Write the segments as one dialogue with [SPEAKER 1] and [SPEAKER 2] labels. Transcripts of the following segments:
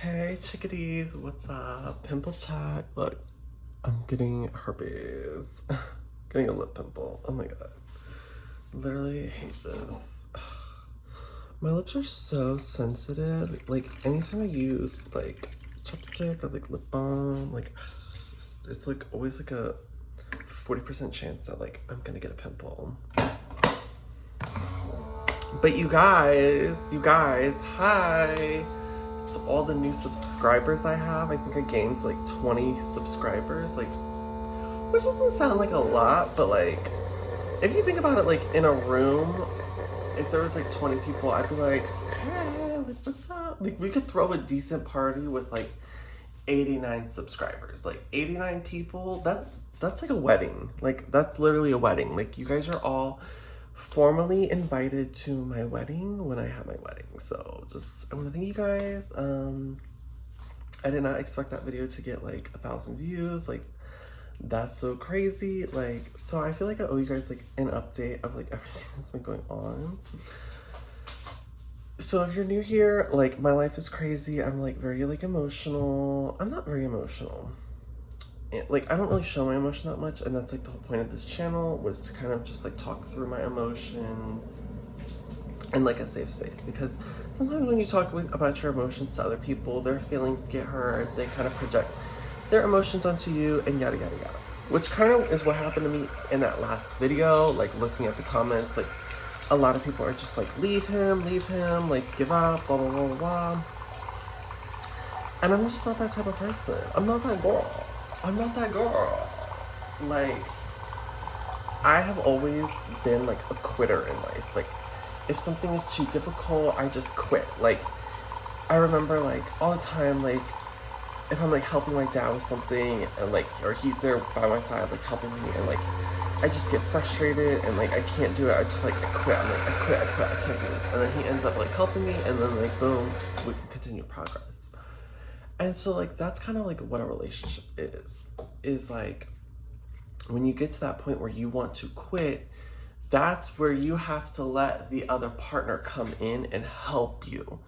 [SPEAKER 1] Hey chickadees, what's up? Pimple chat. Look, I'm getting herpes. Getting a lip pimple. Oh my god. Literally hate this. My lips are so sensitive. Like anytime I use like chapstick or like lip balm, like it's like always like a 40% chance that like I'm gonna get a pimple. But you guys, hi. So all the new subscribers I have, I think I gained like 20 subscribers, like, which doesn't sound like a lot, but like, if you think about it, like in a room, if there was like 20 people, I'd be like, hey, like what's up? Like we could throw a decent party with like 89 subscribers, like 89 people. That's like a wedding. Like that's literally a wedding. Like you guys are all formally invited to my wedding when I have my wedding. So just I want to thank you guys. I did not expect that video to get like 1,000 views. Like that's so crazy. Like so I feel like I owe you guys like an update of like everything that's been going on. So if you're new here, like my life is crazy. I'm like very like emotional. I'm not very emotional. Like I don't really show my emotion that much, and that's like the whole point of this channel, was to kind of just like talk through my emotions in like a safe space, because sometimes when you talk about your emotions to other people, their feelings get hurt, they kind of project their emotions onto you and yada yada yada, which kind of is what happened to me in that last video. Like looking at the comments, like a lot of people are just like leave him, like give up, blah blah blah blah blah. And I'm just not that type of person. I'm not that girl. Like, I have always been like a quitter in life. Like, if something is too difficult, I just quit. Like, I remember like all the time, like, if I'm like helping my dad with something and like, or he's there by my side, like helping me, and like, I just get frustrated and like, I can't do it. I just like, I quit. I'm like, I quit, I can't do this. And then he ends up like helping me, and then like, boom, we can continue progress. And so like that's kind of like what a relationship is like when you get to that point where you want to quit, that's where you have to let the other partner come in and help you.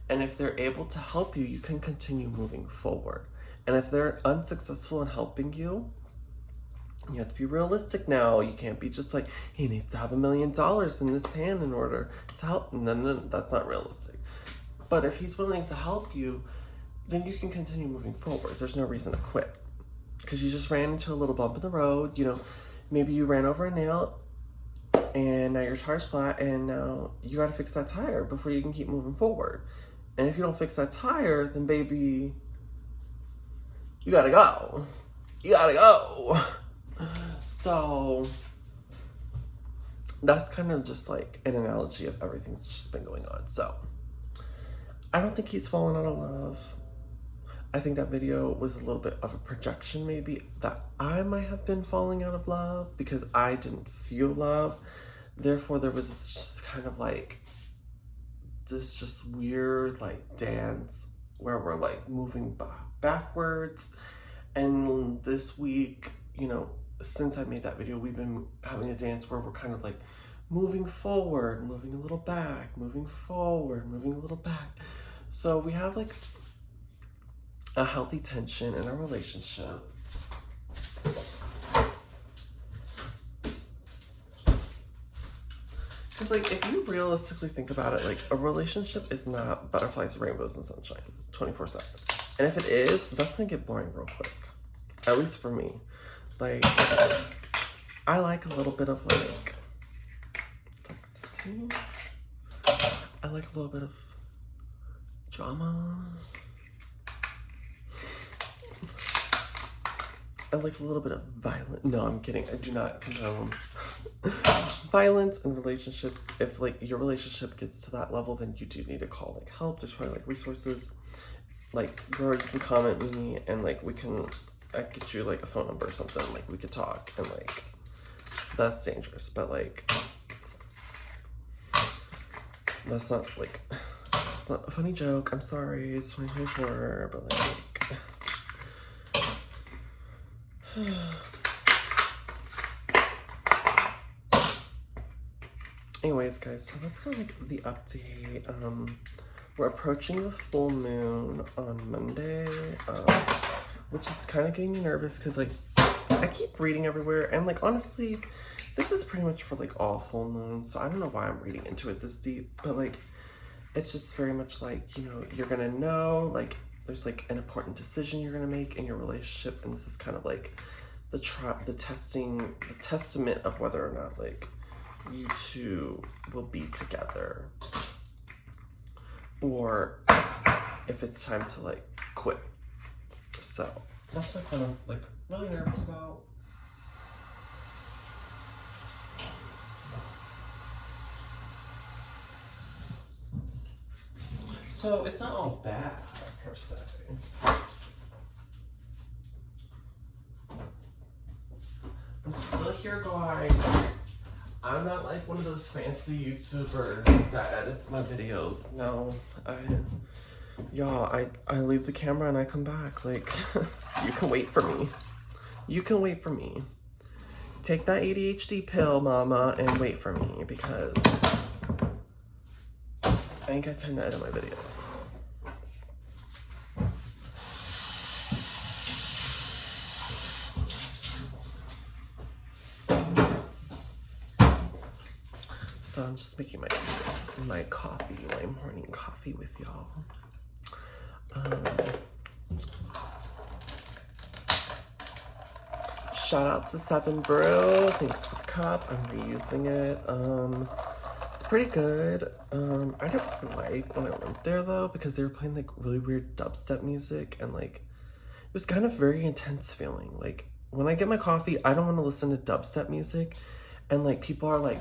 [SPEAKER 1] And if they're able to help you, you can continue moving forward. And if they're unsuccessful in helping you, you have to be realistic now. You can't be just like, he needs to have $1 million in his hand in order to help. No, that's not realistic. But if he's willing to help you, then you can continue moving forward. There's no reason to quit, because you just ran into a little bump in the road. You know, maybe you ran over a nail and now your tire's flat, and now you got to fix that tire before you can keep moving forward. And if you don't fix that tire, then baby, you gotta go. So that's kind of just like an analogy of everything that's just been going on. So I don't think he's fallen out of love. I think that video was a little bit of a projection, maybe, that I might have been falling out of love because I didn't feel love. Therefore, there was just kind of like this just weird like dance where we're like moving backwards. And this week, you know, since I made that video, we've been having a dance where we're kind of like moving forward, moving a little back, moving forward, moving a little back. So we have like a healthy tension in our relationship. Because like, if you realistically think about it, like a relationship is not butterflies, rainbows, and sunshine 24/7. And if it is, that's gonna get boring real quick. At least for me. Like, I like a little bit of like toxicity. I like a little bit of drama. I like a little bit of violence. No, I'm kidding. I do not condone violence in relationships. If like your relationship gets to that level, then you do need to call like help. There's probably like resources. Like, girl, you can comment me and like I get you like a phone number or something. Like we could talk, and like that's dangerous. But like that's not like, it's not a funny joke. I'm sorry. It's 2024, but like. Anyways, guys, so that's kind of like the update. we're approaching the full moon on Monday, which is kind of getting me nervous because, like, I keep reading everywhere, and, like, honestly, this is pretty much for, like, all full moons, so I don't know why I'm reading into it this deep, but, like, it's just very much like, you know, you're gonna know, like, there's, like, an important decision you're gonna make in your relationship, and this is kind of, like, the testament of whether or not, like, you two will be together, or if it's time to, like, quit. So that's what I'm, like, really nervous about. So it's not all bad, per se. I'm still here, guys. I'm not like one of those fancy YouTubers that edits my videos. No, y'all, I leave the camera and I come back. Like, you can wait for me. You can wait for me. Take that ADHD pill, mama, and wait for me, because I ain't got time to edit my videos. So I'm just making my coffee, my morning coffee with y'all. Shout out to Seven Brew. Thanks for the cup. I'm reusing it. It's pretty good. I didn't really like when I went there though, because they were playing like really weird dubstep music, and like it was kind of very intense feeling. Like when I get my coffee, I don't want to listen to dubstep music, and like people are like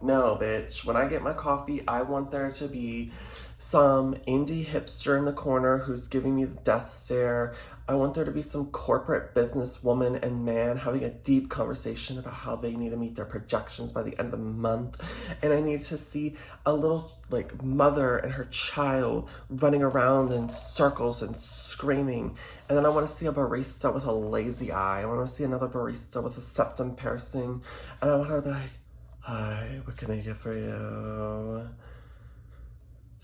[SPEAKER 1] no, bitch. When I get my coffee, I want there to be some indie hipster in the corner who's giving me the death stare. I want there to be some corporate businesswoman and man having a deep conversation about how they need to meet their projections by the end of the month. And I need to see a little like mother and her child running around in circles and screaming. And then I want to see a barista with a lazy eye. I want to see another barista with a septum piercing. And I want her to be like, hi, what can I get for you?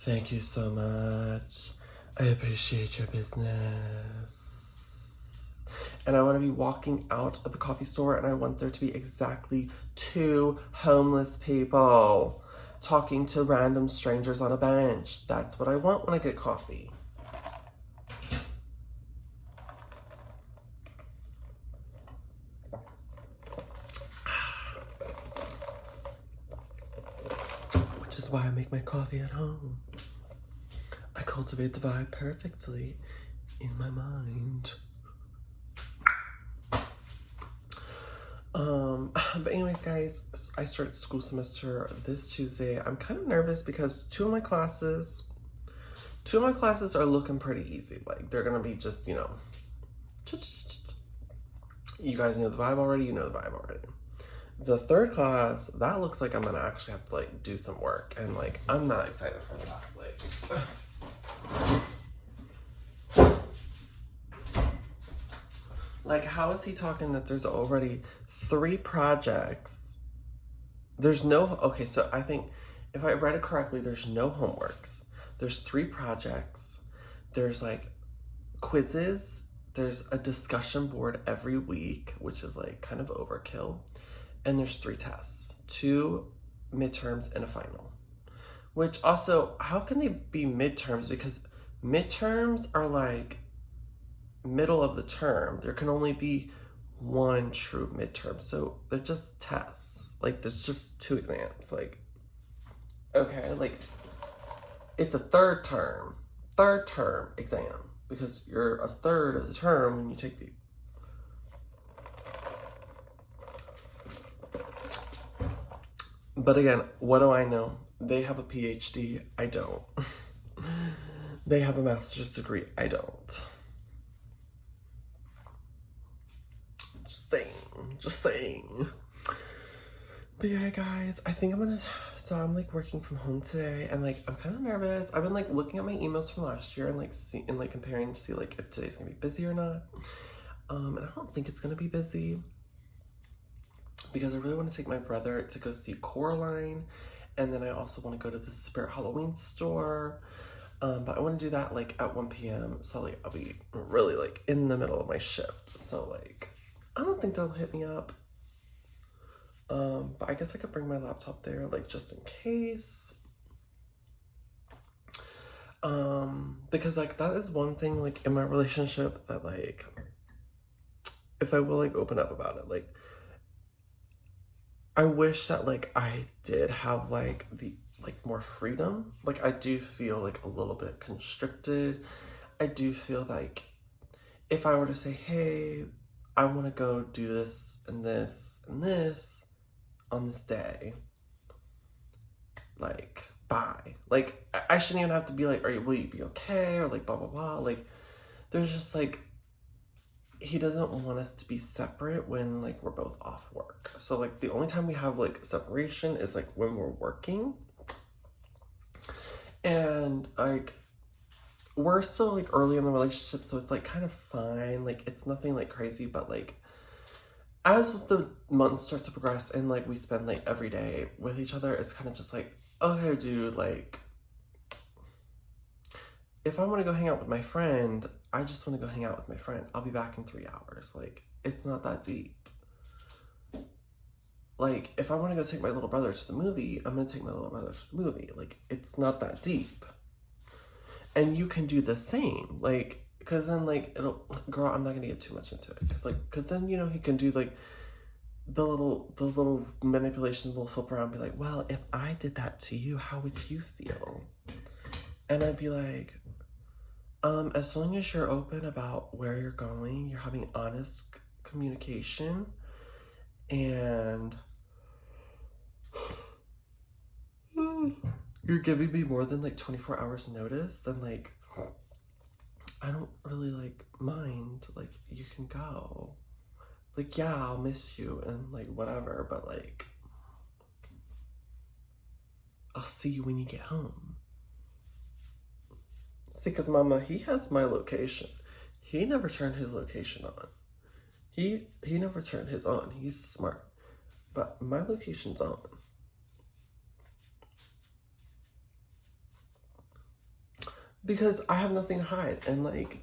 [SPEAKER 1] Thank you so much. I appreciate your business. And I want to be walking out of the coffee store, and I want there to be exactly 2 homeless people talking to random strangers on a bench. That's what I want when I get coffee. Which is why I make my coffee at home. I cultivate the vibe perfectly in my mind. But anyways, guys, I start school semester this Tuesday. I'm kind of nervous because two of my classes are looking pretty easy. Like, they're gonna be just, you know, you guys know the vibe already, you know the vibe already. The third class, that looks like I'm gonna actually have to, like, do some work, and, like, I'm not excited for that. Like, how is he talking that there's already 3 projects? There's no, okay, so I think, if I read it correctly, there's no homeworks. There's 3 projects. There's, like, quizzes. There's a discussion board every week, which is, like, kind of overkill. And there's 3 tests, 2 midterms and a final. Which also, how can they be midterms? Because midterms are like middle of the term. There can only be 1 true midterm. So they're just tests. Like, there's just 2 exams. Like, okay, like, it's a third term exam. Because you're a third of the term when you take the... But again, what do I know? They have a PhD, I don't. They have a master's degree, I don't. Just saying. But yeah, guys, I think so I'm like working from home today, and like I'm kind of nervous. I've been like looking at my emails from last year and like comparing to see like if today's gonna be busy or not. And I don't think it's gonna be busy. because I really want to take my brother to go see Coraline, and then I also want to go to the Spirit Halloween store. But I want to do that like at 1 p.m. So like I'll be really like in the middle of my shift. So like I don't think they'll hit me up. But I guess I could bring my laptop there like just in case. Because like that is one thing like in my relationship that like if I will like open up about it, like I wish that like I did have like the like more freedom. Like I do feel like a little bit constricted. I do feel like if I were to say, hey, I want to go do this and this and this on this day, like bye. Like I shouldn't even have to be like, will you be okay? Or like blah blah blah. Like there's just like he doesn't want us to be separate when like we're both off work. So like the only time we have like separation is like when we're working. And like we're still like early in the relationship, so it's like kind of fine. Like it's nothing like crazy, but like as the months start to progress and like we spend like every day with each other, it's kind of just like, okay, dude, like if I want to go hang out with my friend, I just want to go hang out with my friend. I'll be back in 3 hours. Like, it's not that deep. Like, if I want to go take my little brother to the movie, I'm going to take my little brother to the movie. Like, it's not that deep. And you can do the same. Like, because then, like, girl, I'm not going to get too much into it. Because then, you know, he can do, like, the little manipulations will flip around and be like, well, if I did that to you, how would you feel? And I'd be like, as long as you're open about where you're going, you're having honest communication, and you're giving me more than like 24 hours notice, then like, I don't really like mind, like you can go. Like, yeah, I'll miss you and like whatever, but like, I'll see you when you get home. See, because mama, he has my location. He never turned his location on. He never turned his on. He's smart. But my location's on. Because I have nothing to hide. And like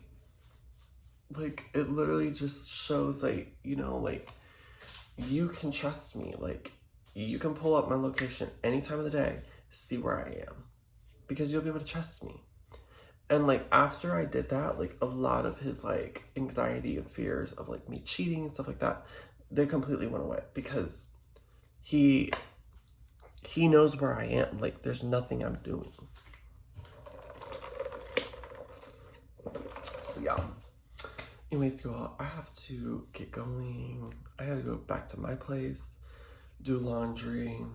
[SPEAKER 1] it literally just shows like, you know, like you can trust me. Like you can pull up my location any time of the day, see where I am. Because you'll be able to trust me. And like after I did that, like a lot of his like anxiety and fears of like me cheating and stuff like that, they completely went away because he knows where I am. Like there's nothing I'm doing. So yeah. Anyways, y'all, I have to get going. I gotta go back to my place, do laundry,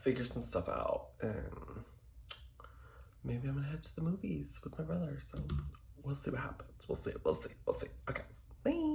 [SPEAKER 1] figure some stuff out, and maybe I'm gonna head to the movies with my brother. So we'll see what happens. We'll see. Okay. Bye.